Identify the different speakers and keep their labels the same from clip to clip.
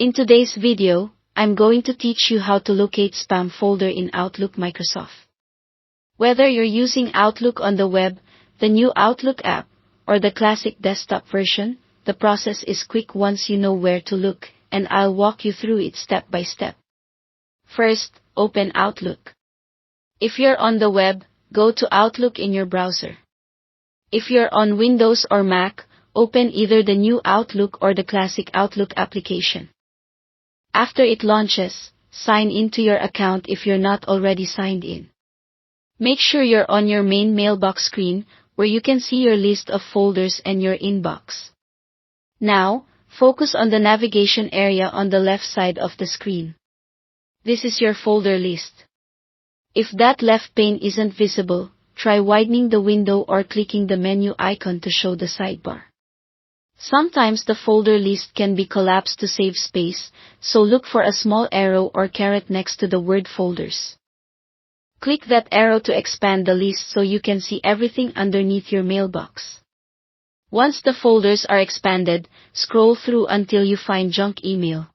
Speaker 1: In today's video, I'm going to teach you how to locate spam folder in Outlook Microsoft. Whether you're using Outlook on the web, the new Outlook app, or the classic desktop version, the process is quick once you know where to look, and I'll walk you through it step by step. First, open Outlook. If you're on the web, go to Outlook in your browser. If you're on Windows or Mac, open either the new Outlook or the classic Outlook application. After it launches, sign in to your account if you're not already signed in. Make sure you're on your main mailbox screen, where you can see your list of folders and your inbox. Now, focus on the navigation area on the left side of the screen. This is your folder list. If that left pane isn't visible, try widening the window or clicking the menu icon to show the sidebar. Sometimes the folder list can be collapsed to save space, so look for a small arrow or caret next to the word folders. Click that arrow to expand the list so you can see everything underneath your mailbox. Once the folders are expanded, scroll through until you find junk email.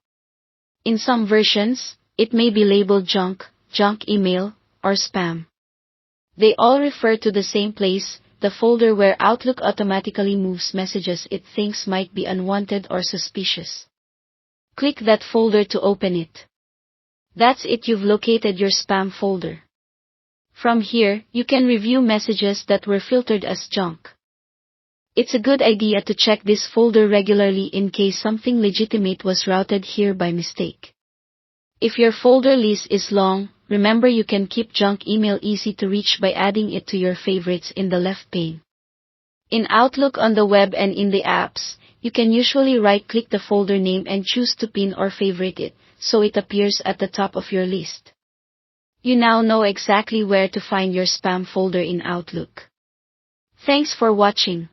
Speaker 1: In some versions, it may be labeled junk email, or spam. They all refer to the same place, the folder where Outlook automatically moves messages it thinks might be unwanted or suspicious. Click that folder to open it. That's it, you've located your spam folder. From here, you can review messages that were filtered as junk. It's a good idea to check this folder regularly in case something legitimate was routed here by mistake. If your folder list is long, remember you can keep junk email easy to reach by adding it to your favorites in the left pane. In Outlook on the web and in the apps, you can usually right-click the folder name and choose to pin or favorite it, so it appears at the top of your list. You now know exactly where to find your spam folder in Outlook. Thanks for watching.